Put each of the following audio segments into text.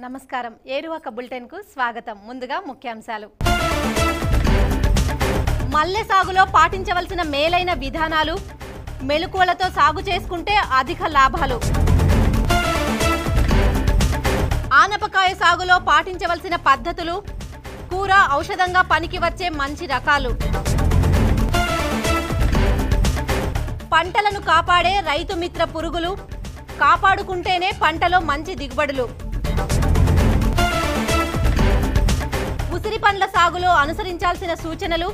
నమస్కారం ఏరువాక బులెటిన్ కు స్వాగతం. ముందుగా ముఖ్యాంశాలు. మల్లె సాగులో పాటించవలసిన మేలైన విధానాలు, మెళకువలతో సాగు చేసుకుంటే అధిక లాభాలు. ఆనపకాయ సాగులో పాటించవలసిన పద్ధతులు, కూర ఔషధంగా పనికి వచ్చే మంచి రకాలు. పంటలను కాపాడే రైతు మిత్ర పురుగులు, కాపాడుకుంటేనే పంటలో మంచి దిగుబడులు. ఉసిరి పండ్ల సాగులో అనుసరించాల్సిన సూచనలు,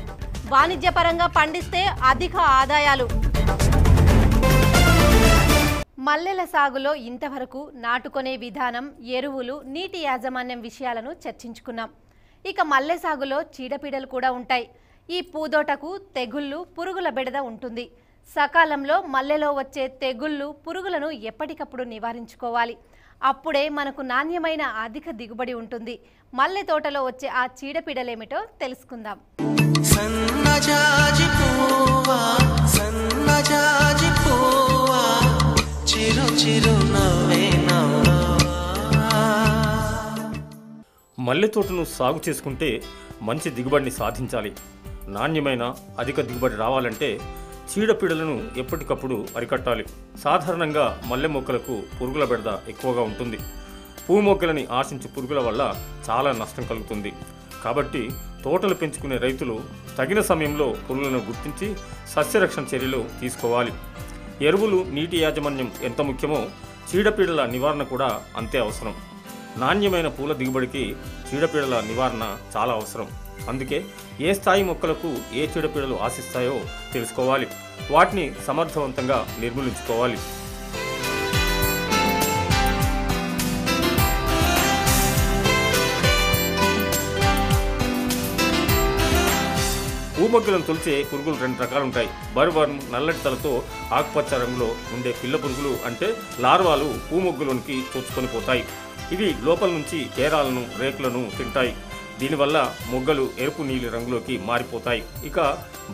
వాణిజ్యపరంగా పండిస్తే అధిక ఆదాయాలు. మల్లెల సాగులో ఇంతవరకు నాటుకొనే విధానం, ఎరువులు, నీటి యాజమాన్యం విషయాలను చర్చించుకున్నాం. ఇక మల్లె సాగులో చీడపీడలు కూడా ఉంటాయి. ఈ పూదోటకు తెగుళ్ళు, పురుగుల బెడద ఉంటుంది. సకాలంలో మల్లెలో వచ్చే తెగుళ్ళు, పురుగులను ఎప్పటికప్పుడు నివారించుకోవాలి. అప్పుడే మనకు నాణ్యమైన అధిక దిగుబడి ఉంటుంది. మల్లె తోటలో వచ్చే ఆ చీడపీడలేమిటో తెలుసుకుందాం. మల్లె తోటను సాగు చేసుకుంటే మంచి దిగుబడిని సాధించాలి. నాణ్యమైన అధిక దిగుబడి రావాలంటే చీడపీడలను ఎప్పటికప్పుడు అరికట్టాలి. సాధారణంగా మల్లె మొక్కలకు పురుగుల బెడద ఎక్కువగా ఉంటుంది. పువ్వు మొక్కలని ఆశించే పురుగుల వల్ల చాలా నష్టం కలుగుతుంది. కాబట్టి తోటలు పెంచుకునే రైతులు తగిన సమయంలో పురుగులను గుర్తించి సస్యరక్షణ చర్యలు తీసుకోవాలి. ఎరువులు, నీటి యాజమాన్యం ఎంత ముఖ్యమో చీడపీడల నివారణ కూడా అంతే అవసరం. నాణ్యమైన పూల దిగుబడికి చీడపీడల నివారణ చాలా అవసరం. అందుకే ఏ స్థాయి మొక్కలకు ఏ చీడపీడలు ఆశిస్తాయో తెలుసుకోవాలి. వాటిని సమర్థవంతంగా నిర్మూలించుకోవాలి. పూమొగ్గలను తొలిచే పురుగులు రెండు రకాలు ఉంటాయి. బర్వర్మ్, నల్లటి తలతో ఆకుపచ్చ రంగులో ఉండే పిల్ల పురుగులు అంటే లార్వాలు పూమొగ్గులోనికి చొచ్చుకొని పోతాయి. ఇవి లోపల నుంచి కేరాలను, రేకులను తింటాయి. దీనివల్ల మొగ్గలు ఎరుపు నీలి రంగులోకి మారిపోతాయి. ఇక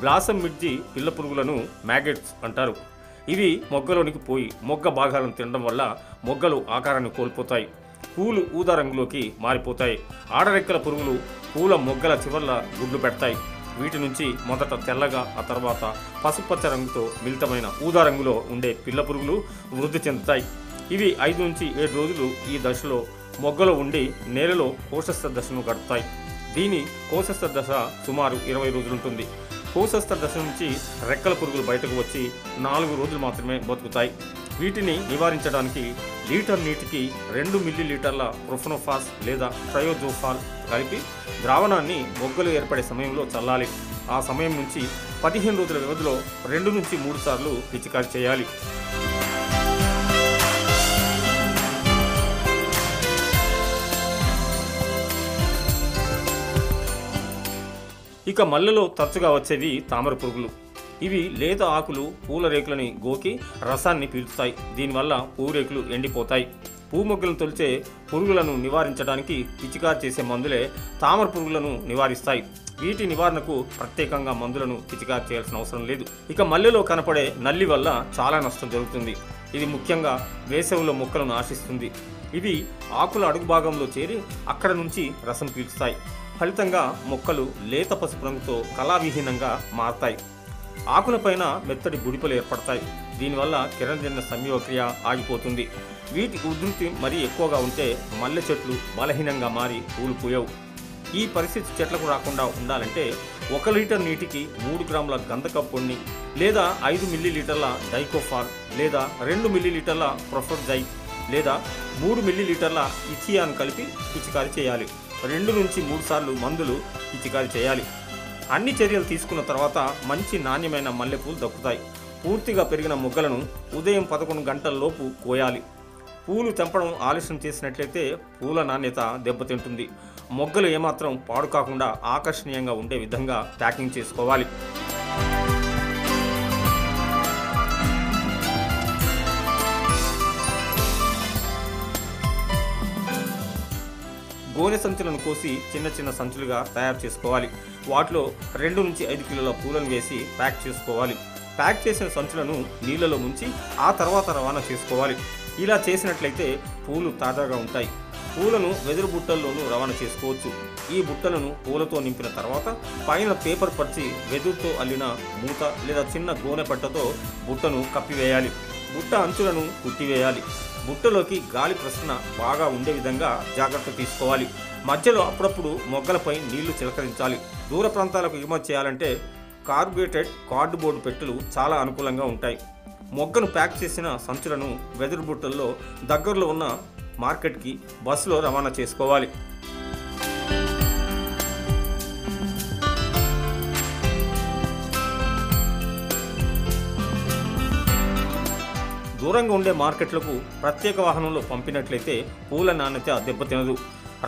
బ్లాసమ్ మిడ్జి పిల్ల పురుగులను మ్యాగెట్స్ అంటారు. ఇవి మొగ్గలోనికి పోయి మొగ్గ భాగాలను తినడం వల్ల మొగ్గలు ఆకారాన్ని కోల్పోతాయి. పూలు ఊదా రంగులోకి మారిపోతాయి. ఆడరెక్కల పురుగులు పూల మొగ్గల చివర్ల గుడ్లు పెడతాయి. వీటి నుంచి మొదట తెల్లగా, ఆ తర్వాత పసుపచ్చ రంగుతో మిళితమైన ఊదా రంగులో ఉండే పిల్ల పురుగులు వృద్ధి చెందుతాయి. ఇవి 5 నుంచి 7 రోజులు ఈ దశలో మొగ్గలో ఉండి నేలలో కోశస్థ దశను గడుపుతాయి. దీని కోశస్థ దశ సుమారు 20 రోజులుంటుంది. కోశస్థ దశ నుంచి రెక్కల పురుగులు బయటకు వచ్చి 4 రోజులు మాత్రమే బతుకుతాయి. వీటిని నివారించడానికి లీటర్ నీటికి 2 మిల్లీలీటర్ల ప్రొఫెనోఫాస్ లేదా ట్రయోజోఫాల్ కలిపి ద్రావణాన్ని మొగ్గలు ఏర్పడే సమయంలో చల్లాలి. ఆ సమయం నుంచి 15 రోజుల వ్యవధిలో 2 నుంచి 3 సార్లు పిచికారీ చేయాలి. ఇక మల్లెలో తరచుగా వచ్చేవి తామర పురుగులు. ఇవి లేత ఆకులు, పూల రేకులని గోకి రసాన్ని పీల్చుతాయి. దీనివల్ల పువ్వు రేకులు ఎండిపోతాయి. పువ్వు మొగ్గలను తొలిచే పురుగులను నివారించడానికి పిచికారి చేసే మందులే తామర పురుగులను నివారిస్తాయి. వీటి నివారణకు ప్రత్యేకంగా మందులను పిచికారి చేయాల్సిన అవసరం లేదు. ఇక మల్లెలో కనపడే నల్లి వల్ల చాలా నష్టం జరుగుతుంది. ఇది ముఖ్యంగా వేసవిలో మొక్కలను ఆశిస్తుంది. ఇవి ఆకుల అడుగు భాగంలో చేరి అక్కడ నుంచి రసం పీల్చుతాయి. ఫలితంగా మొక్కలు లేత పసుపు రంగుతో కళావిహీనంగా మారతాయి. ఆకులపైన మెత్తటి బుడిపలు ఏర్పడతాయి. దీనివల్ల కిరణజన్య సంయోగక్రియ ఆగిపోతుంది. వీటి ఉధృతి మరీ ఎక్కువగా ఉంటే మల్లె చెట్లు బలహీనంగా మారి పూలు పూయవు. ఈ పరిస్థితి చెట్లకు రాకుండా ఉండాలంటే 1 లీటర్ నీటికి 3 గ్రాముల గంధకపు పొడిని లేదా 5 మిల్లీలీటర్ల డైకోఫాల్ లేదా 2 మిల్లీలీటర్ల ప్రొఫెడ్జై లేదా 3 మిల్లీలీటర్ల ఇథియాన్ కలిపి పిచికారీ చేయాలి. 2 నుంచి 3 సార్లు మందులు పిచికారీ చేయాలి. అన్ని చర్యలు తీసుకున్న తర్వాత మంచి నాణ్యమైన మల్లెపూలు దక్కుతాయి. పూర్తిగా పెరిగిన మొగ్గలను ఉదయం 11 గంటల లోపు కోయాలి. పూలు తెంపడం ఆలస్యం చేసినట్లయితే పూల నాణ్యత దెబ్బతింటుంది. మొగ్గలు ఏమాత్రం పాడు కాకుండా ఆకర్షణీయంగా ఉండే విధంగా ప్యాకింగ్ చేసుకోవాలి. గోనె సంచులను కోసి చిన్న చిన్న సంచులుగా తయారు చేసుకోవాలి. వాటిలో 2 నుంచి 5 కిలోల పూలను వేసి ప్యాక్ చేసుకోవాలి. ప్యాక్ చేసిన సంచులను నీళ్లలో ముంచి ఆ తర్వాత రవాణా చేసుకోవాలి. ఇలా చేసినట్లయితే పూలు తాజాగా ఉంటాయి. పూలను వెదురు బుట్టల్లోనూ రవాణా చేసుకోవచ్చు. ఈ బుట్టలను పూలతో నింపిన తర్వాత పైన పేపర్ పరిచి వెదురుతో అల్లిన మూత లేదా చిన్న గోనె పట్టతో బుట్టను కప్పివేయాలి. బుట్ట అంచులను కుట్టివేయాలి. బుట్టలోకి గాలి ప్రసరణ బాగా ఉండే విధంగా జాగ్రత్త తీసుకోవాలి. మధ్యలో అప్పుడప్పుడు మొగ్గలపై నీళ్లు చిలకరించాలి. దూర ప్రాంతాలకు ఎగుమతి చేయాలంటే కార్బోరేటెడ్ కార్డుబోర్డు పెట్టెలు చాలా అనుకూలంగా ఉంటాయి. మొగ్గను ప్యాక్ చేసిన సంచులను వెదురు బుట్టల్లో దగ్గరలో ఉన్న మార్కెట్కి బస్సులో రవాణా చేసుకోవాలి. దూరంగా ఉండే మార్కెట్లకు ప్రత్యేక వాహనంలో పంపినట్లయితే పూల నాణ్యత దెబ్బతినదు.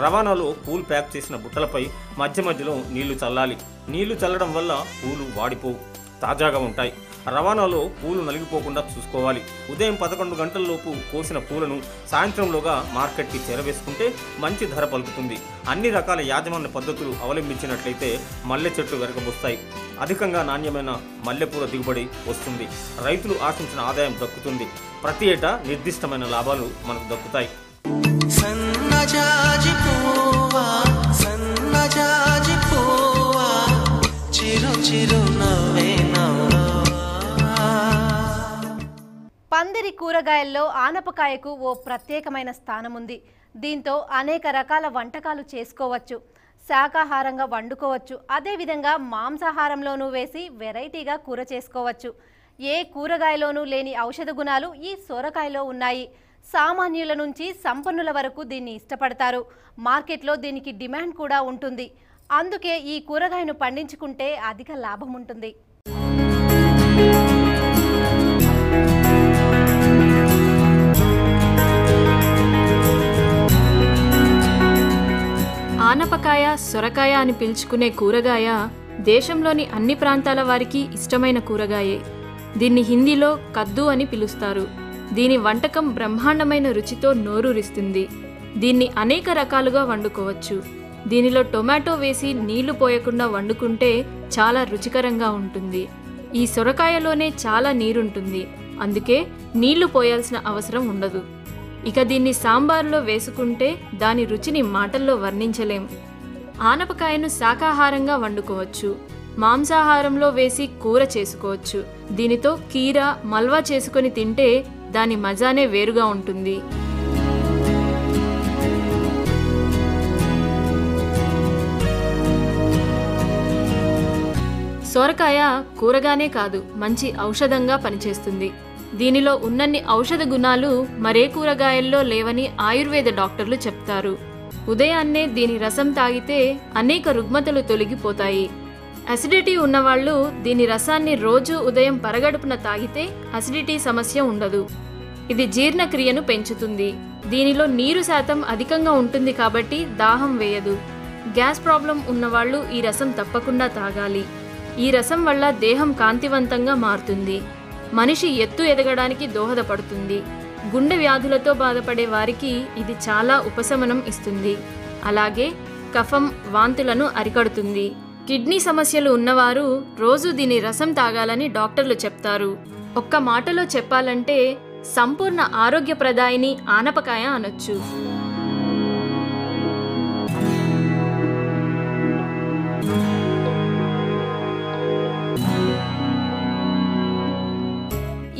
రవాణాలో పూలు ప్యాక్ చేసిన బుట్టలపై మధ్య మధ్యలో నీళ్లు చల్లాలి. నీళ్లు చల్లడం వల్ల పూలు వాడిపోవు, తాజాగా ఉంటాయి. రవాణాలో పూలు నలిగిపోకుండా చూసుకోవాలి. ఉదయం 11 గంటలలోపు కోసిన పూలను సాయంత్రంలోగా మార్కెట్కి చేరవేసుకుంటే మంచి ధర పలుకుతుంది. అన్ని రకాల యాజమాన్య పద్ధతులు అవలంబించినట్లయితే మల్లె చెట్లు వెరగబోస్తాయి. అధికంగా నాణ్యమైన మల్లెపూల దిగుబడి వస్తుంది. రైతులు ఆశించిన ఆదాయం దక్కుతుంది. ప్రతి ఏటా నిర్దిష్టమైన లాభాలు మనకు దక్కుతాయి. పందిరి కూరగాయల్లో ఆనపకాయకు ఓ ప్రత్యేకమైన స్థానం ఉంది. దీంతో అనేక రకాల వంటకాలు చేసుకోవచ్చు. శాకాహారంగా వండుకోవచ్చు. అదేవిధంగా మాంసాహారంలోనూ వేసి వెరైటీగా కూర చేసుకోవచ్చు. ఏ కూరగాయలోనూ లేని ఔషధ గుణాలు ఈ సొరకాయలో ఉన్నాయి. సామాన్యుల నుంచి సంపన్నుల వరకు దీన్ని ఇష్టపడతారు. మార్కెట్లో దీనికి డిమాండ్ కూడా ఉంటుంది. అందుకే ఈ కూరగాయను పండించుకుంటే అధిక లాభం ఉంటుంది. ఆనపకాయ, సొరకాయ అని పిలుచుకునే కూరగాయ దేశంలోని అన్ని ప్రాంతాల వారికి ఇష్టమైన కూరగాయే. దీన్ని హిందీలో కద్దు అని పిలుస్తారు. దీని వంటకం బ్రహ్మాండమైన రుచితో నోరూరిస్తుంది. దీన్ని అనేక రకాలుగా వండుకోవచ్చు. దీనిలో టొమాటో వేసి నీళ్లు పోయకుండా వండుకుంటే చాలా రుచికరంగా ఉంటుంది. ఈ సొరకాయలోనే చాలా నీరుంటుంది. అందుకే నీళ్లు పోయాల్సిన అవసరం ఉండదు. ఇక దీన్ని సాంబార్లో వేసుకుంటే దాని రుచిని మాటల్లో వర్ణించలేం. ఆనపకాయను శాకాహారంగా వండుకోవచ్చు. మాంసాహారంలో వేసి కూర చేసుకోవచ్చు. దీనితో కీర, మల్వా చేసుకొని తింటే దాని మజానే వేరుగా ఉంటుంది. సొరకాయ కూరగానే కాదు, మంచి ఔషధంగా పనిచేస్తుంది. దీనిలో ఉన్నన్ని ఔషధ గుణాలు మరే కూరగాయల్లో లేవని ఆయుర్వేద డాక్టర్లు చెప్తారు. ఉదయాన్నే దీని రసం తాగితే అనేక రుగ్మతలు తొలగిపోతాయి. అసిడిటీ ఉన్నవాళ్ళు దీని రసాన్ని రోజు ఉదయం పరగడుపున తాగితే అసిడిటీ సమస్య ఉండదు. ఇది జీర్ణక్రియను పెంచుతుంది. దీనిలో నీరు శాతం అధికంగా ఉంటుంది కాబట్టి దాహం వేయదు. గ్యాస్ ప్రాబ్లం ఉన్నవాళ్ళు ఈ రసం తప్పకుండా తాగాలి. ఈ రసం వల్ల దేహం కాంతివంతంగా మారుతుంది. మనిషి ఎత్తు ఎదగడానికి దోహదపడుతుంది. గుండె వ్యాధులతో బాధపడే వారికి ఇది చాలా ఉపశమనం ఇస్తుంది. అలాగే కఫం, వాంతులను అరికడుతుంది. కిడ్నీ సమస్యలు ఉన్నవారు రోజు దీని రసం తాగాలని డాక్టర్లు చెప్తారు. ఒక్క మాటలో చెప్పాలంటే సంపూర్ణ ఆరోగ్యప్రదాయిని ఆనపకాయ అనొచ్చు.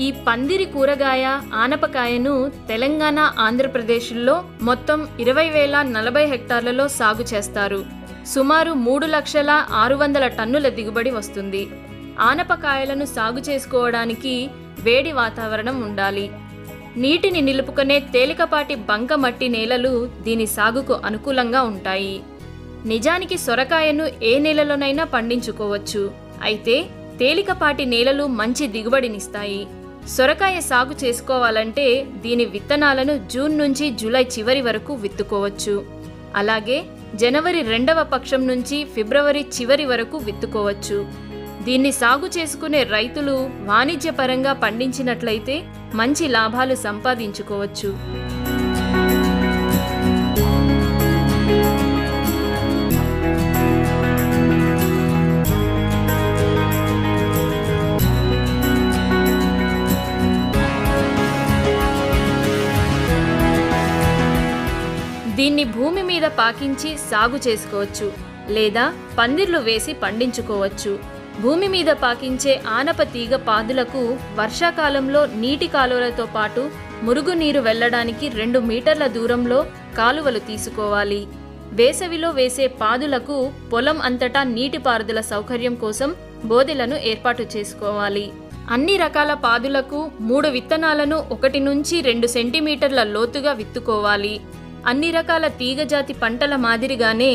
ఈ పందిరి కూరగాయ ఆనపకాయను తెలంగాణ, ఆంధ్రప్రదేశ్లో మొత్తం 20,040 హెక్టార్లలో సాగు చేస్తారు. సుమారు 3,600,000 టన్నుల దిగుబడి వస్తుంది. ఆనపకాయలను సాగు చేసుకోవడానికి వేడి వాతావరణం ఉండాలి. నీటిని నిలుపుకునే తేలికపాటి బంక మట్టి నేలలు దీని సాగుకు అనుకూలంగా ఉంటాయి. నిజానికి సొరకాయను ఏ నేలలోనైనా పండించుకోవచ్చు. అయితే తేలికపాటి నేలలు మంచి దిగుబడినిస్తాయి. సొరకాయ సాగు చేసుకోవాలంటే దీని విత్తనాలను జూన్ నుంచి జూలై చివరి వరకు విత్తుకోవచ్చు. అలాగే జనవరి 2వ పక్షం నుంచి ఫిబ్రవరి చివరి వరకు విత్తుకోవచ్చు. దీన్ని సాగు చేసుకునే రైతులు వాణిజ్యపరంగా పండించినట్లయితే మంచి లాభాలు సంపాదించుకోవచ్చు. దీన్ని భూమి మీద పాకించి సాగు చేసుకోవచ్చు లేదా పందిర్లు వేసి పండించుకోవచ్చు. భూమి మీద పాకించే ఆనప తీగ పాదులకు వర్షాకాలంలో నీటి కాలువలతో పాటు మురుగునీరు వెళ్లడానికి 2 మీటర్ల దూరంలో కాలువలు తీసుకోవాలి. వేసవిలో వేసే పాదులకు పొలం అంతటా నీటిపారుదల సౌకర్యం కోసం బోదెలను ఏర్పాటు చేసుకోవాలి. అన్ని రకాల పాదులకు 3 విత్తనాలను 1 నుంచి 2 సెంటీమీటర్ల లోతుగా విత్తుకోవాలి. అన్ని రకాల తీగజాతి పంటల మాదిరిగానే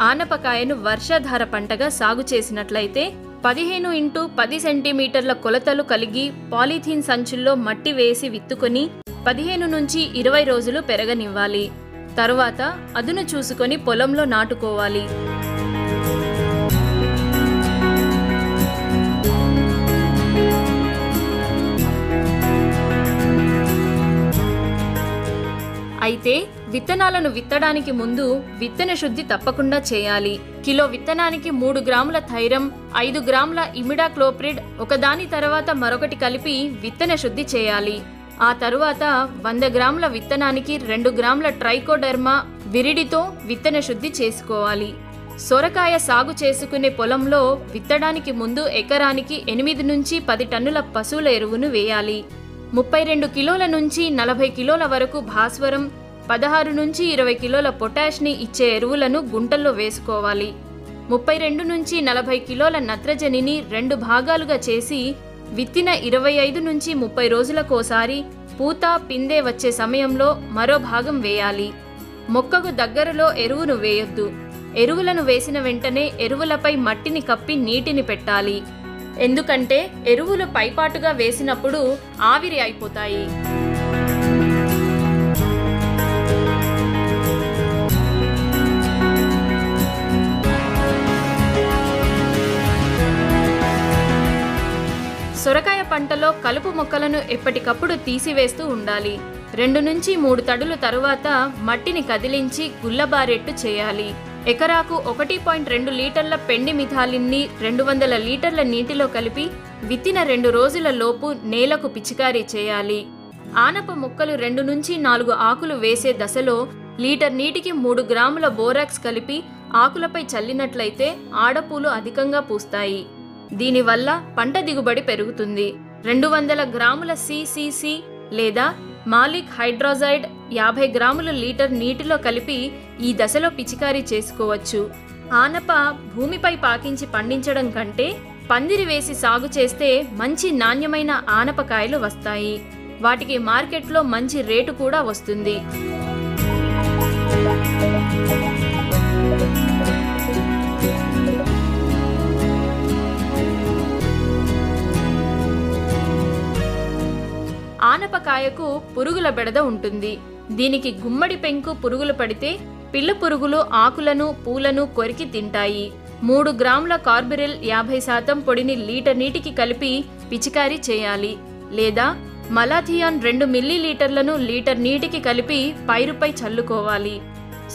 ఆనపకాయను వర్షాధార పంటగా సాగు చేసినట్లయితే 15 x 10 సెంటీమీటర్ల కొలతలు కలిగి పాలిథీన్ సంచుల్లో మట్టి వేసి విత్తుకొని 15 నుంచి 20 రోజులు పెరగనివ్వాలి. తరువాత అదును చూసుకొని పొలంలో నాటుకోవాలి. అయితే విత్తనాలను విత్తడానికి ముందు విత్తన శుద్ధి తప్పకుండా చేయాలి. కిలో విత్తనానికి 3 గ్రాముల థైరమ్, 5 గ్రాముల ఇమిడాక్లోప్రిడ్ ఒకదాని తర్వాత మరొకటి కలిపి విత్తన శుద్ధి చేయాలి. ఆ తరువాత 100 గ్రాముల విత్తనానికి 2 గ్రాముల ట్రైకోడర్మా విరిడితో విత్తన శుద్ధి చేసుకోవాలి. సొరకాయ సాగు చేసుకునే పొలంలో విత్తడానికి ముందు ఎకరానికి 8 నుంచి 10 టన్నుల పశువుల ఎరువును వేయాలి. 32 కిలోల నుంచి 40 కిలోల వరకు భాస్వరం, 16 నుంచి 20 కిలోల పొటాష్ని ఇచ్చే ఎరువులను గుంటల్లో వేసుకోవాలి. 32 నుంచి 40 కిలోల నత్రజనిని 2 భాగాలుగా చేసి విత్తిన 25 నుంచి 30 రోజులకోసారి పూత పిందె వచ్చే సమయంలో మరో భాగం వేయాలి. మొక్కకు దగ్గరలో ఎరువును వేయొద్దు. ఎరువులను వేసిన వెంటనే ఎరువులపై మట్టిని కప్పి నీటిని పెట్టాలి. ఎందుకంటే ఎరువులు పైపాటుగా వేసినప్పుడు ఆవిరి అయిపోతాయి. సొరకాయ పంటలో కలుపు మొక్కలను ఎప్పటికప్పుడు తీసివేస్తూ ఉండాలి. 2 నుంచి 3 తడుల తరువాత మట్టిని కదిలించి గుల్లబారెట్టు చేయాలి. ఎకరాకు 1.2 లీటర్ల పెండి మిథాలిన్ని 200 లీటర్ల నీటిలో కలిపి విత్తిన 2 రోజుల లోపు నేలకు పిచికారీ చేయాలి. ఆనప మొక్కలు 2 నుంచి 4 ఆకులు వేసే దశలో లీటర్ నీటికి 3 గ్రాముల బోరాక్స్ కలిపి ఆకులపై చల్లినట్లయితే ఆడపూలు అధికంగా పూస్తాయి. దీనివల్ల పంట దిగుబడి పెరుగుతుంది. 200 గ్రాముల సిసిసి లేదా మాలిక్ హైడ్రోజైడ్ 50 గ్రాముల లీటర్ నీటిలో కలిపి ఈ దశలో పిచికారీ చేసుకోవచ్చు. ఆనప భూమిపై పాకించి పండించడం కంటే పందిరి వేసి సాగు చేస్తే మంచి నాణ్యమైన ఆనపకాయలు వస్తాయి. వాటికి మార్కెట్లో మంచి రేటు కూడా వస్తుంది. ఆనపకాయకు పురుగుల బెడద ఉంటుంది. దీనికి గుమ్మడి పెంకు పురుగులు పడితే పిల్ల పురుగులు ఆకులను పూలను కొరికి తింటాయి. 3 గ్రాముల కార్బరిల్ 50% పొడిని లీటర్ నీటికి కలిపి పిచికారీ చేయాలి. లేదా మలాథియాన్ 2 మిల్లీలీటర్లను లీటర్ నీటికి కలిపి పైరుపై చల్లుకోవాలి.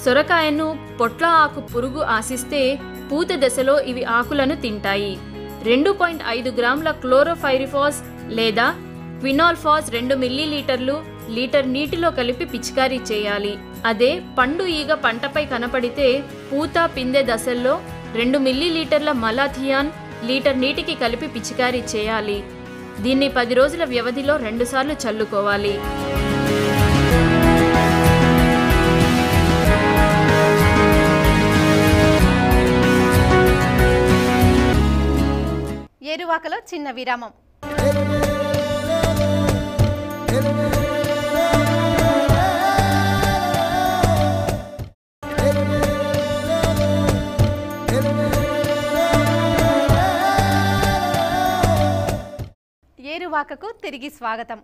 సొరకాయను పొట్ల ఆకు పురుగు ఆశిస్తే పూత దశలో ఇవి ఆకులను తింటాయి. 2.5 గ్రాముల క్లోరోఫైరిఫాస్ లేదా క్వినాల్ఫాస్ 2 మిల్లీలీటర్లు లీటర్ నీటిలో కలిపి పిచికారీ చేయాలి. అదే పండు ఈగ పంటపై కనపడితే పూత పిందె దశల్లో 2 మిల్లీలీటర్ల మలాథియాన్ లీటర్ నీటికి కలిపి పిచికారీ చేయాలి. దీన్ని 10 రోజుల వ్యవధిలో 2 సార్లు చల్లుకోవాలి. ఏరువాకలో చిన్న విరామం. ఏరువాకకు తిరిగి స్వాగతం.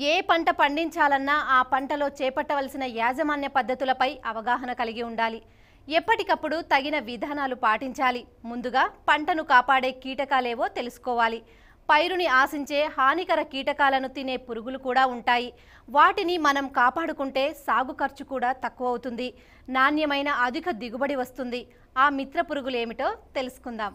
ఏ పంట పండించాలన్నా ఆ పంటలో చేపట్టవలసిన యాజమాన్య పద్ధతులపై అవగాహన కలిగి ఉండాలి. ఎప్పటికప్పుడు తగిన విధానాలు పాటించాలి. ముందుగా పంటను కాపాడే కీటకాలేవో తెలుసుకోవాలి. పైరుని ఆశించే హానికర కీటకాలను తినే పురుగులు కూడా ఉంటాయి. వాటిని మనం కాపాడుకుంటే సాగు ఖర్చు కూడా తక్కువ అవుతుంది. నాణ్యమైన అధిక దిగుబడి వస్తుంది. ఆ మిత్ర పురుగులు ఏమిటో తెలుసుకుందాం.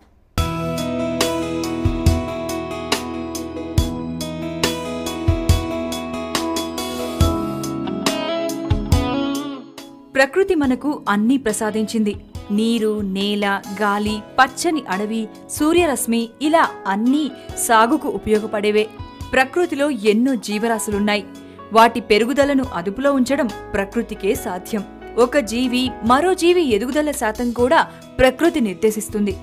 ప్రకృతి మనకు అన్నీ ప్రసాదించింది. నీరు, నేల, గాలి, పచ్చని అడవి, సూర్యరశ్మి ఇలా అన్నీ సాగుకు ఉపయోగపడేవే. ప్రకృతిలో ఎన్నో జీవరాశులున్నాయి. వాటి పెరుగుదలను అదుపులో ఉంచడం ప్రకృతికే సాధ్యం. ఒక జీవి మరో జీవి ఎదుగుదల శాతం కూడా ప్రకృతి నిర్దేశిస్తుంది.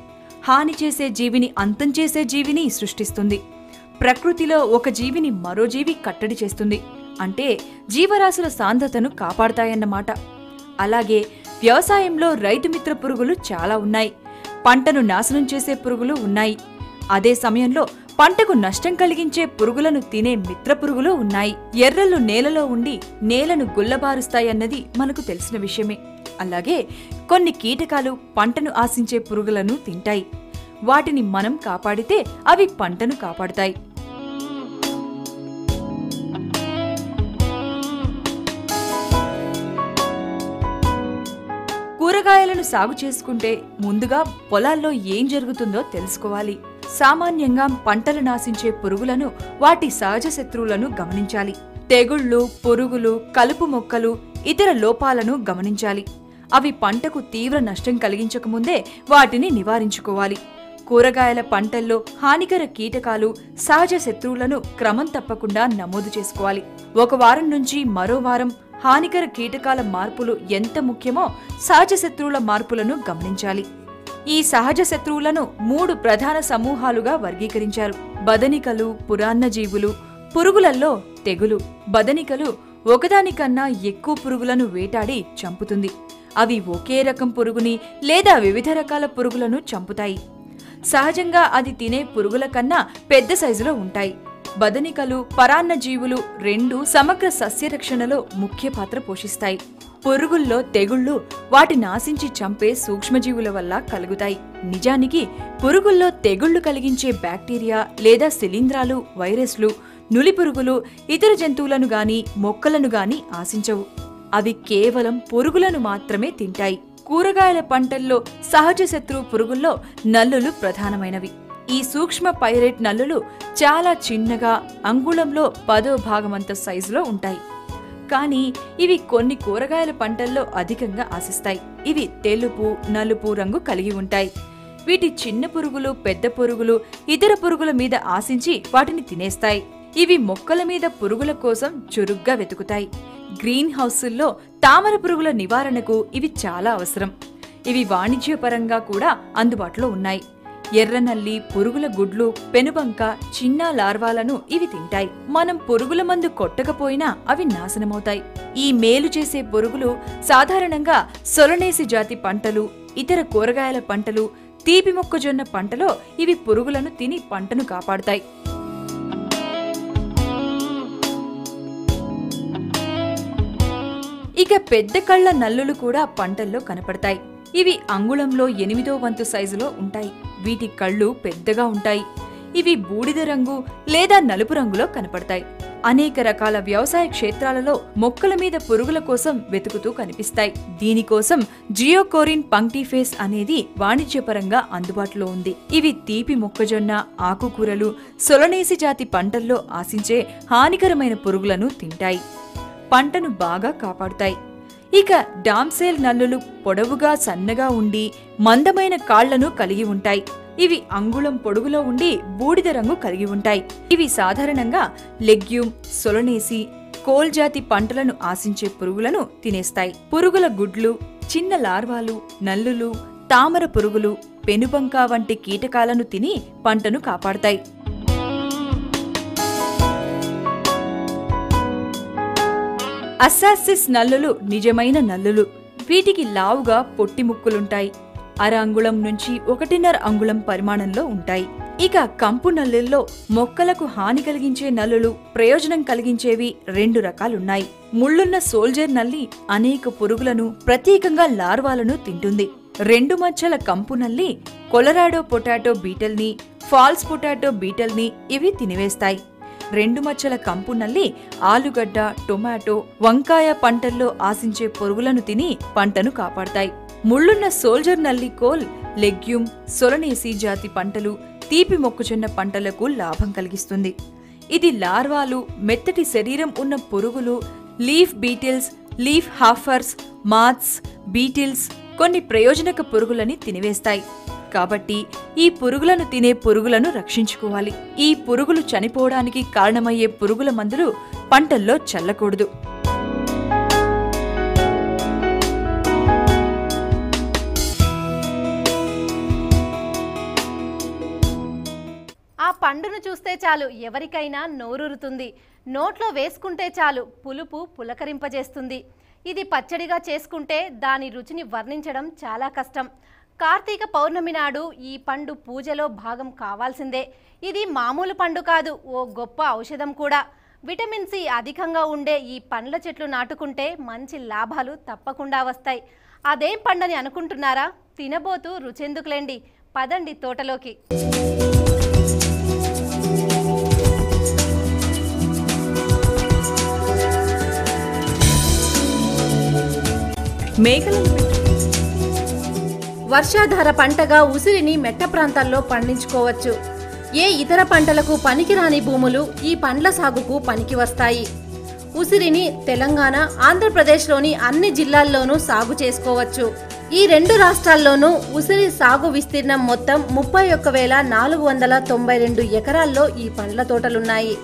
హాని చేసే జీవిని అంతం చేసే జీవిని సృష్టిస్తుంది. ప్రకృతిలో ఒక జీవిని మరో జీవి కట్టడి చేస్తుంది. అంటే జీవరాశుల సాంద్రతను కాపాడతాయన్నమాట. అలాగే వ్యవసాయంలో రైతుమిత్ర పురుగులు చాలా ఉన్నాయి. పంటను నాశనం చేసే పురుగులు ఉన్నాయి. అదే సమయంలో పంటకు నష్టం కలిగించే పురుగులను తినే మిత్ర పురుగులు ఉన్నాయి. ఎర్రలు నేలలో ఉండి నేలను గుల్లబారుస్తాయన్నది మనకు తెలిసిన విషయమే. అలాగే కొన్ని కీటకాలు పంటను ఆశించే పురుగులను తింటాయి. వాటిని మనం కాపాడితే అవి పంటను కాపాడుతాయి. కూరగాయలను సాగు చేసుకుంటే ముందుగా పొలాల్లో ఏం జరుగుతుందో తెలుసుకోవాలి. సామాన్యంగా పంటలు నాశించే పురుగులను, వాటి సహజ శత్రువులను గమనించాలి. తెగుళ్లు, పురుగులు, కలుపు మొక్కలు, ఇతర లోపాలను గమనించాలి. అవి పంటకు తీవ్ర నష్టం కలిగించకముందే వాటిని నివారించుకోవాలి. కూరగాయల పంటల్లో హానికర కీటకాలు, సహజ శత్రువులను క్రమం తప్పకుండా నమోదు చేసుకోవాలి. ఒక వారం నుంచి మరో వారం హానికర కీటకాల మార్పులు ఎంత ముఖ్యమో సహజ శత్రువుల మార్పులను గమనించాలి. ఈ సహజ శత్రువులను 3 ప్రధాన సమూహాలుగా వర్గీకరించారు. బదనికలు, పురాన్నజీవులు. పురుగులల్లో తెగులు. బదనికలు ఒకదానికన్నా ఎక్కువ పురుగులను వేటాడి చంపుతుంది. అవి ఒకే రకం పురుగుని లేదా వివిధ రకాల పురుగులను చంపుతాయి. సహజంగా అది తినే పురుగుల కన్నా పెద్ద సైజులో ఉంటాయి. బదనికలు, పరాన్నజీవులు రెండూ సమగ్ర సస్యరక్షణలో ముఖ్య పాత్ర పోషిస్తాయి. పురుగుల్లో తెగుళ్లు వాటిని నాశించి చంపే సూక్ష్మజీవుల వల్ల కలుగుతాయి. నిజానికి పురుగుల్లో తెగుళ్లు కలిగించే బ్యాక్టీరియా లేదా శిలీంధ్రాలు, వైరస్లు, నులిపురుగులు ఇతర జంతువులను గాని మొక్కలను గాని ఆశించవు. అవి కేవలం పురుగులను మాత్రమే తింటాయి. కూరగాయల పంటల్లో సహజ శత్రువు పురుగుల్లో నల్లులు ప్రధానమైనవి. ఈ సూక్ష్మ పైరేట్ నల్లులు చాలా చిన్నగా అంగుళంలో 10వ భాగమంత సైజులో ఉంటాయి. కానీ ఇవి కొన్ని కూరగాయల పంటల్లో అధికంగా ఆశిస్తాయి. ఇవి తెలుపు, నలుపు రంగు కలిగి ఉంటాయి. వీటి చిన్న పురుగులు, పెద్ద పురుగులు ఇతర పురుగుల మీద ఆశించి వాటిని తినేస్తాయి. ఇవి మొక్కల మీద పురుగుల కోసం చురుగ్గా వెతుకుతాయి. గ్రీన్ హౌసుల్లో తామర పురుగుల నివారణకు ఇవి చాలా అవసరం. ఇవి వాణిజ్యపరంగా కూడా అందుబాటులో ఉన్నాయి. ఎర్రనల్లి, పురుగుల గుడ్లు, పెనుబంక, చిన్న లార్వాలను ఇవి తింటాయి. మనం పురుగుల మందు కొట్టకపోయినా అవి నాశనమవుతాయి. ఈ మేలు చేసే పురుగులు సాధారణంగా సొలనేసి జాతి పంటలు, ఇతర కూరగాయల పంటలు, తీపి మొక్కజొన్న పంటలో ఇవి పురుగులను తిని పంటను కాపాడుతాయి. ఇక పెద్ద కళ్ల నల్లులు కూడా పంటల్లో కనపడతాయి. ఇవి అంగుళంలో 8వ వంతు సైజులో ఉంటాయి. వీటి కళ్ళు పెద్దగా ఉంటాయి. ఇవి బూడిద రంగు లేదా నలుపు రంగులో కనపడతాయి. అనేక రకాల వ్యవసాయ క్షేత్రాలలో మొక్కల మీద పురుగుల కోసం వెతుకుతూ కనిపిస్తాయి. దీనికోసం జియోకోరిన్ పంక్టిఫేస్ అనేది వాణిజ్యపరంగా అందుబాటులో ఉంది. ఇవి తీపి మొక్కజొన్న, ఆకుకూరలు, సొలనేసి జాతి పంటల్లో ఆశించే హానికరమైన పురుగులను తింటాయి. పంటను బాగా కాపాడుతాయి. ఇక డామ్సేల్ నల్లులు పొడవుగా సన్నగా ఉండి మందమైన కాళ్లను కలిగి ఉంటాయి. ఇవి అంగుళం పొడుగులో ఉండి బూడిద రంగు కలిగి ఉంటాయి. ఇవి సాధారణంగా లెగ్యూమ్, సొలనేసి, కోల్ జాతి పంటలను ఆశించే పురుగులను తినేస్తాయి. పురుగుల గుడ్లు, చిన్న లార్వాలు, నల్లులు, తామర పురుగులు, పెనుబంక వంటి కీటకాలను తిని పంటను కాపాడతాయి. అస్సాసిస్ నల్లులు నిజమైన నల్లులు. వీటికి లావుగా పొట్టి ముక్కులుంటాయి. అర అంగుళం నుంచి 1.5 అంగుళం పరిమాణంలో ఉంటాయి. ఇక కంపు నల్లుల్లో మొక్కలకు హాని కలిగించే నల్లులు, ప్రయోజనం కలిగించేవి 2 రకాలున్నాయి. ముళ్ళున్న సోల్జర్ నల్లి అనేక పురుగులను, ప్రత్యేకంగా లార్వాలను తింటుంది. 2 మచ్చల కంపు నల్లి కొలరాడో పొటాటో బీటల్ని, ఫాల్స్ పొటాటో బీటల్ని ఇవి తినివేస్తాయి. 2 మచ్చల కంపు నల్లి ఆలుగడ్డ, టొమాటో, వంకాయ పంటల్లో ఆశించే పురుగులను తిని పంటను కాపాడతాయి. ముళ్ళున్న సోల్జర్ నల్లి కోల్, లెగ్యూమ్, సొలనేసి జాతి పంటలు, తీపి మొక్కజొన్న పంటలకు లాభం కలిగిస్తుంది. ఇది లార్వాలు, మెత్తటి శరీరం ఉన్న పురుగులు, leaf beetles, leaf hoppers, moths, beetles కొన్ని ప్రయోజనక పురుగులని తినివేస్తాయి. కాబట్టి ఈ పురుగులను తినే పురుగులను రక్షించుకోవాలి. ఈ పురుగులు చనిపోవడానికి కారణమయ్యే పురుగుల మందులు పంటల్లో చల్లకూడదు. ఆ పండును చూస్తే చాలు ఎవరికైనా నోరూరుతుంది. నోట్లో వేసుకుంటే చాలు పులుపు పులకరింపజేస్తుంది. ఇది పచ్చడిగా చేసుకుంటే దాని రుచిని వర్ణించడం చాలా కష్టం. కార్తీక పౌర్ణమి నాడు ఈ పండు పూజలో భాగం కావాల్సిందే. ఇది మామూలు పండు కాదు, ఓ గొప్ప ఔషధం కూడా. విటమిన్ సి అధికంగా ఉండే ఈ పండ్ల చెట్లు నాటుకుంటే మంచి లాభాలు తప్పకుండా వస్తాయి. అదేం పండని అనుకుంటున్నారా? తినబోతూ రుచెందుకులేండి, పదండి తోటలోకి. వర్షాధార పంటగా ఉసిరిని మెట్ట ప్రాంతాల్లో పండించుకోవచ్చు. ఏ ఇతర పంటలకు పనికిరాని భూములు ఈ పండ్ల సాగుకు పనికి వస్తాయి. ఉసిరిని తెలంగాణ, ఆంధ్రప్రదేశ్లోని అన్ని జిల్లాల్లోనూ సాగు చేసుకోవచ్చు. ఈ రెండు రాష్ట్రాల్లోనూ ఉసిరి సాగు విస్తీర్ణం మొత్తం 31,492 ఎకరాల్లో ఈ పండ్ల తోటలున్నాయి.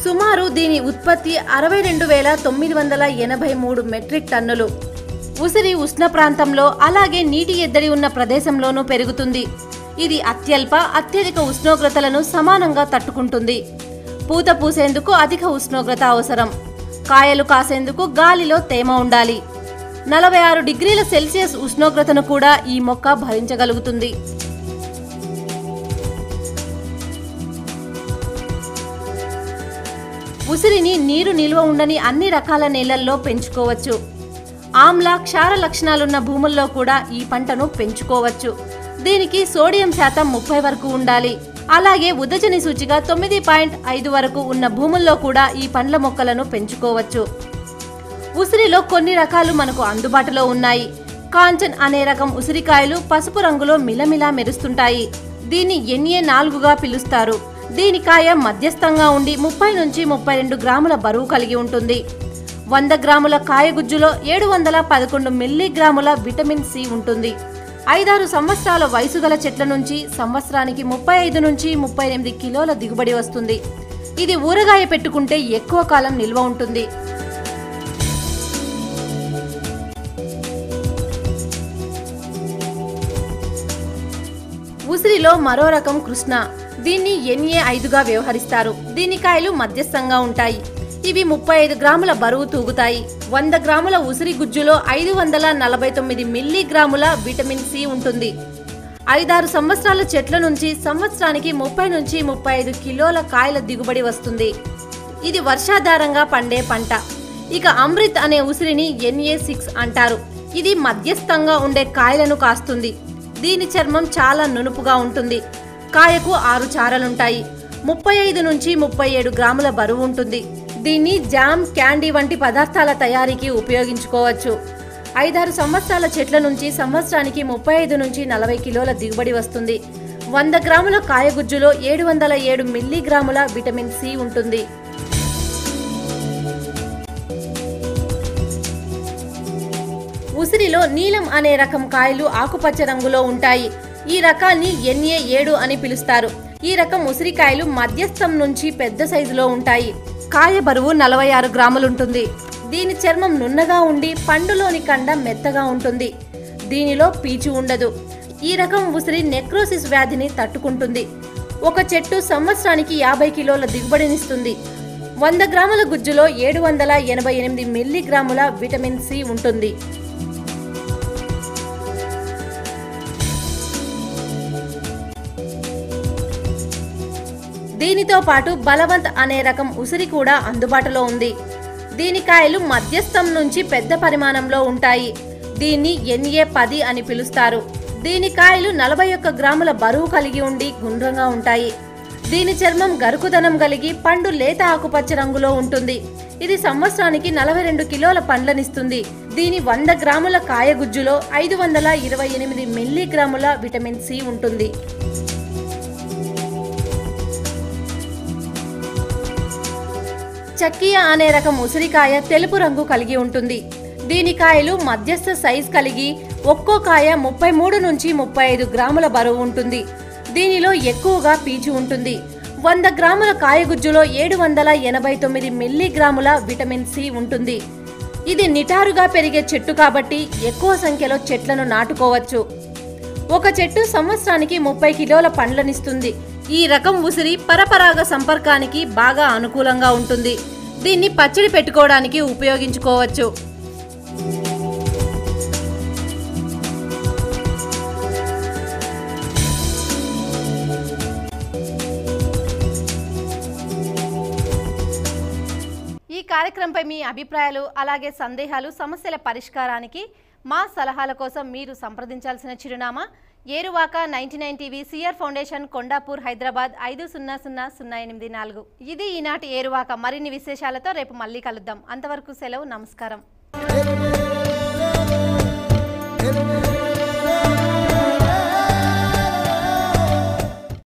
సుమారు దీని ఉత్పత్తి 62,983 మెట్రిక్ టన్నులు. ఉసిరి ఉష్ణ ప్రాంతంలో అలాగే నీటి ఎద్దడి ఉన్న ప్రదేశంలోనూ పెరుగుతుంది. ఇది అత్యల్ప, అత్యధిక ఉష్ణోగ్రతలను సమానంగా తట్టుకుంటుంది. పూత పూసేందుకు అధిక ఉష్ణోగ్రత అవసరం. కాయలు కాసేందుకు గాలిలో తేమ ఉండాలి. 46 డిగ్రీల సెల్సియస్ ఉష్ణోగ్రతను కూడా ఈ మొక్క భరించగలుగుతుంది. ఉసిరిని నీరు నిల్వ ఉండని అన్ని రకాల నేలల్లో పెంచుకోవచ్చు. ఆమ్ల, క్షార లక్షణాలున్న భూముల్లో కూడా ఈ పంటను పెంచుకోవచ్చు. దీనికి సోడియం శాతం 30 వరకు ఉండాలి. అలాగే ఉదజని సూచిక 9.5 వరకు ఉన్న భూముల్లో కూడా ఈ పండ్ల మొక్కలను పెంచుకోవచ్చు. ఉసిరిలో కొన్ని రకాలు మనకు అందుబాటులో ఉన్నాయి. కాంచన్ అనే రకం ఉసిరికాయలు పసుపు రంగులో మిలమిలా మెరుస్తుంటాయి. దీన్ని NA4గా పిలుస్తారు. దీని కాయ మధ్యస్థంగా ఉండి 30 నుంచి 32 గ్రాముల బరువు కలిగి ఉంటుంది. 100 గ్రాముల కాయగుజ్జులో 711 మిల్లీగ్రాముల విటమిన్ సి ఉంటుంది. 5-6 సంవత్సరాల వయసు గల చెట్ల నుంచి సంవత్సరానికి 35 నుంచి 38 కిలోల దిగుబడి వస్తుంది. ఇది ఊరగాయ పెట్టుకుంటే ఎక్కువ కాలం నిల్వ ఉంటుంది. ఉసిరిలో మరో రకం కృష్ణ. దీన్ని NA5గా వ్యవహరిస్తారు. దీని కాయలు మధ్యస్థంగా ఉంటాయి. ఇవి 35 గ్రాముల బరువు తూగుతాయి. 100 గ్రాముల ఉసిరి గుజ్జులో 549 మిల్లీగ్రాముల విటమిన్ సి ఉంటుంది. 5-6 సంవత్సరాల చెట్ల నుంచి సంవత్సరానికి 30 నుంచి 35 కిలోల కాయల దిగుబడి వస్తుంది. ఇది వర్షాధారంగా పండే పంట. ఇక అమృత్ అనే ఉసిరిని NA6 అంటారు. ఇది మధ్యస్థంగా ఉండే కాయలను కాస్తుంది. దీని చర్మం చాలా నునుపుగా ఉంటుంది. కాయకు 6 చారలుంటాయి. 35 నుంచి 37 గ్రాముల బరువు ఉంటుంది. దీన్ని జామ్, క్యాండీ వంటి పదార్థాల తయారీకి ఉపయోగించుకోవచ్చు. 5-6 సంవత్సరాల చెట్ల నుంచి సంవత్సరానికి 35 నుంచి 40 కిలోల దిగుబడి వస్తుంది. 100 గ్రాముల కాయగుజ్జులో 707 మిల్లీగ్రాముల విటమిన్ సి ఉంటుంది. ఉసిరిలో నీలం అనే రకం కాయలు ఆకుపచ్చ రంగులో ఉంటాయి. ఈ రకాన్ని NA7 అని పిలుస్తారు. ఈ రకం ఉసిరికాయలు మధ్యస్థం నుంచి పెద్ద సైజులో ఉంటాయి. కాయ బరువు 46 గ్రాములుంటుంది. దీని చర్మం నున్నగా ఉండి పండులోని కండ మెత్తగా ఉంటుంది. దీనిలో పీచు ఉండదు. ఈ రకం ఉసిరి నెక్రోసిస్ వ్యాధిని తట్టుకుంటుంది. ఒక చెట్టు సంవత్సరానికి 50 కిలోల దిగుబడినిస్తుంది. 100 గ్రాముల గుజ్జులో 788 మిల్లీగ్రాముల విటమిన్ సి ఉంటుంది. దీనితో పాటు బలవంత్ అనే రకం ఉసిరి కూడా అందుబాటులో ఉంది. దీని కాయలు మధ్యస్థం నుంచి పెద్ద పరిమాణంలో ఉంటాయి. దీన్ని NA10 అని పిలుస్తారు. దీని కాయలు 41 గ్రాముల బరువు కలిగి ఉండి గుండ్రంగా ఉంటాయి. దీని చర్మం గరుకుదనం కలిగి పండు లేత ఆకుపచ్చ రంగులో ఉంటుంది. ఇది సంవత్సరానికి 42 కిలోల పండ్లనిస్తుంది. దీని 100 గ్రాముల కాయగుజ్జులో 528 మిల్లీగ్రాముల విటమిన్ సి ఉంటుంది. చక్కియా అనే రకం ఉసిరికాయ తెలుపు రంగు కలిగి ఉంటుంది. దీని కాయలు మధ్యస్థ సైజ్ కలిగి ఒక్కో కాయ 33 నుంచి 35 గ్రాముల బరువు ఉంటుంది. దీనిలో ఎక్కువగా పీచు ఉంటుంది. 100 గ్రాముల కాయగుజ్జులో 789 మిల్లీగ్రాముల విటమిన్ సి ఉంటుంది. ఇది నిటారుగా పెరిగే చెట్టు కాబట్టి ఎక్కువ సంఖ్యలో చెట్లను నాటుకోవచ్చు. ఒక చెట్టు సంవత్సరానికి 30 కిలోల పండ్లనిస్తుంది. ఈ రకం ఉసిరి పరపరాగ సంపర్కానికి బాగా అనుకూలంగా ఉంటుంది. దీన్ని పచ్చడి పెట్టుకోవడానికి ఉపయోగించుకోవచ్చు. ఈ కార్యక్రమంపై మీ అభిప్రాయాలు అలాగే సందేహాలు సమస్యల పరిష్కారానికి మా సలహాల కోసం మీరు సంప్రదించాల్సిన చిరునామా ఏరువాక 99 TV CR foundation Kondapur Hyderabad 500084. ఇది ఈనాటి ఏరువాక. మరిన్ని విశేషాలతో రేపు మళ్ళీ కలుద్దాం. అంతవరకు సెలవు. నమస్కారం.